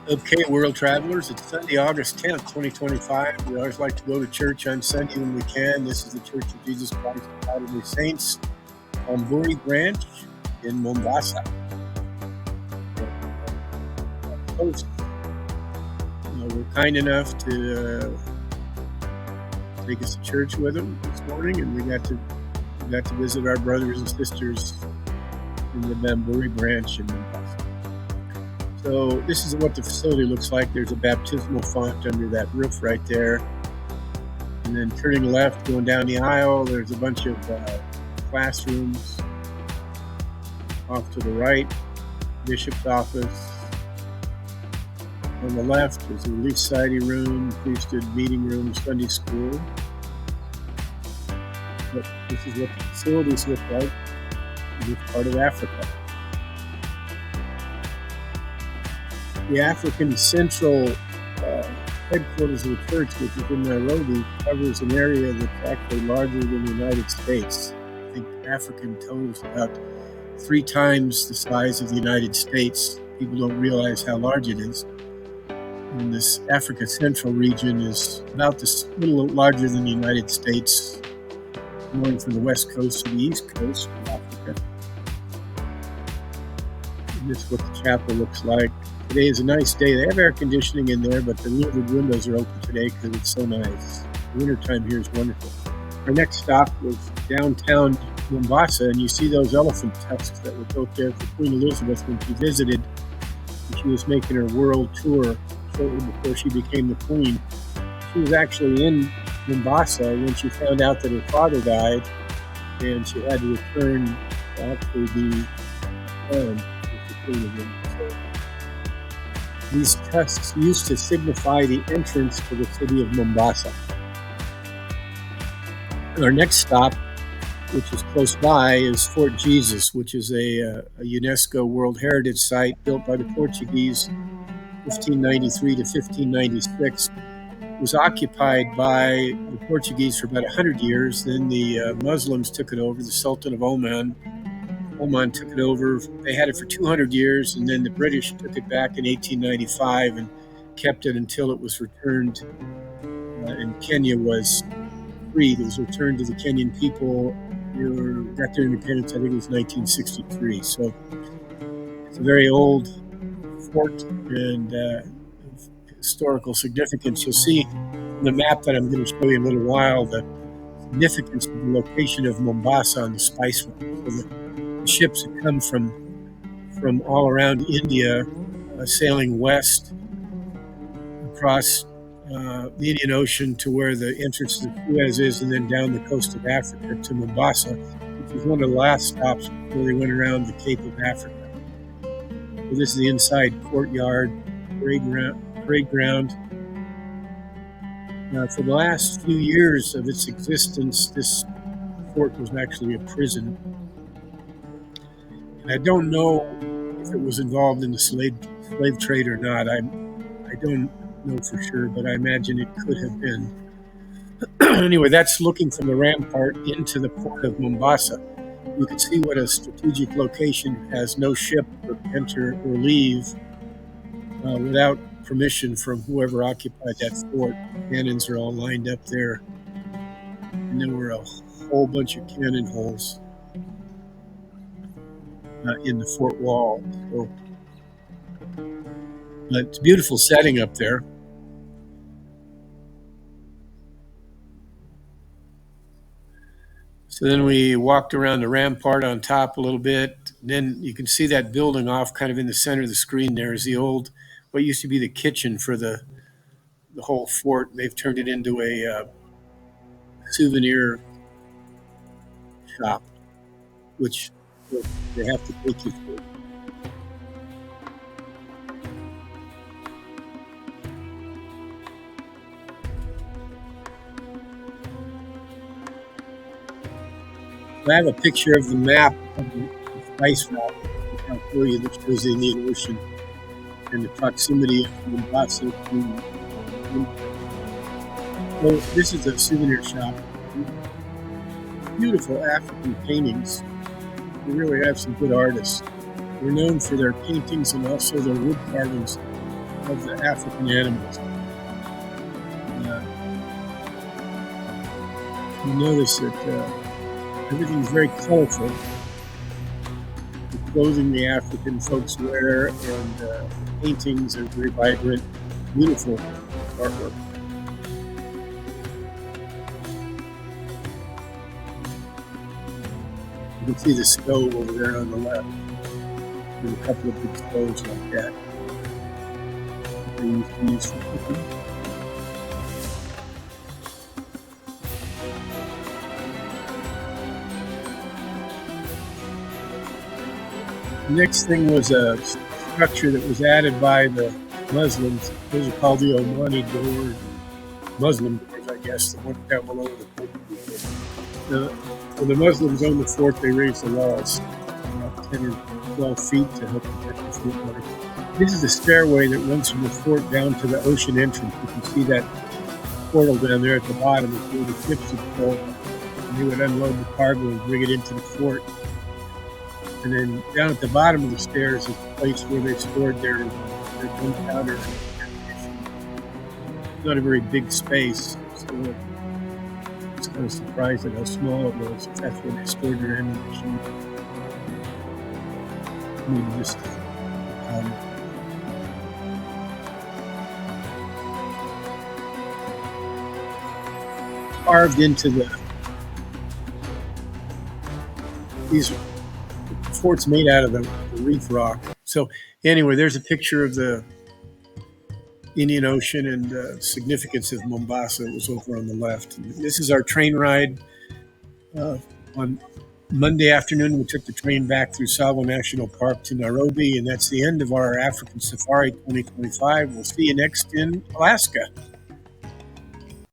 Okay, world travelers, it's Sunday, August 10th, 2025. We always like to go to church on Sunday when we can. This is the Church of Jesus Christ of Latter-day Saints, Bamburi branch in Mombasa. Hosts were kind enough to take us to church with them this morning, and we got to visit our brothers and sisters in the Bamburi branch in Mombasa. So this is what the facility looks like. There's a baptismal font under that roof right there. And then turning left, going down the aisle, there's a bunch of classrooms. Off to the right, bishop's office. On the left is a Relief Society room, priesthood meeting room, Sunday school. But this is what the facilities look like in this part of Africa. The African Central headquarters of the church, which is in Nairobi, covers an area that's actually larger than the United States. I think African totals about 3 times the size of the United States. People don't realize how large it is. And this Africa Central region is about a little larger than the United States, going from the west coast to the east coast of Africa. And this is what the chapel looks like. Today is a nice day. They have air conditioning in there, but the louvered windows are open today because it's so nice. The wintertime here is wonderful. Our next stop was downtown Mombasa, and you see those elephant tusks that were built there for Queen Elizabeth when she visited. She was making her world tour shortly before she became the queen. She was actually in Mombasa when she found out that her father died, and she had to return to actually be crowned as the queen again. So these tusks used to signify the entrance to the city of Mombasa. Our next stop, which is close by, is Fort Jesus, which is a UNESCO World Heritage Site built by the Portuguese 1593 to 1596. It was occupied by the Portuguese for about 100 years. Then the Muslims took it over. The Sultan of Oman took it over. They had it for 200 years, and then the British took it back in 1895 and kept it until it was returned, and Kenya was freed. It was returned to the Kenyan people. They got their independence, I think it was 1963. So it's a very old fort and historical significance. You'll see on the map that I'm going to show you in a little while the significance of the location of Mombasa on the spice route. So the ships that come from all around India, sailing west across the Indian Ocean to where the entrance to the Suez is, and then down the coast of Africa to Mombasa, which was one of the last stops before they went around the Cape of Africa. So this is the inside courtyard, parade ground. For the last few years of its existence, this fort was actually a prison. And I don't know if it was involved in the slave trade or not. I don't know for sure, but I imagine it could have been. Anyway, that's looking from the rampart into the port of Mombasa. You can see what a strategic location has no ship or enter or leave without permission from whoever occupied that fort. Cannons are all lined up there, and there were a whole bunch of cannon holes in the fort wall. So, but it's a beautiful setting up there. So then we walked around the rampart on top a little bit. Then you can see that building off kind of in the center of the screen there is the old, what used to be the kitchen for the whole fort. They've turned it into a souvenir shop, which they have to take you through. I have a picture of the map of the spice route I'll show you that shows the Indian Ocean and the proximity of Mombasa to. So this is a souvenir shop. Beautiful African paintings. We really have some good artists. They're known for their paintings and also their wood carvings. of the African animals. Uh, you notice that everything's very colorful. The clothing the African folks wear and paintings are very vibrant, beautiful artwork. You can see the stove over there on the left. There's a couple of big stoves like that. They used to use for cooking. The next thing was a structure that was added by the Muslims. Those are called the Omani doors, Muslim doors, I guess, the ones down below the Portuguese. When the Muslims owned the fort, they raised the walls about 10 or 12 feet to help protect the fort better. This is a stairway that runs from the fort down to the ocean entrance. You can see that portal down there at the bottom is where the ships would go, and they would unload the cargo and bring it into the fort. And then down at the bottom of the stairs is the place where they stored their gunpowder and ammunition. Not a very big space, so I was kind of surprised at how small it was. That's where they stored their ammunition. I mean, just carved into these fort's made out of the reef rock. So anyway, there's a picture of the Indian Ocean and the significance of Mombasa. It was over on the left. And this is our train ride. On Monday afternoon, we took the train back through Tsavo National Park to Nairobi, and that's the end of our African Safari 2025. We'll see you next in Alaska.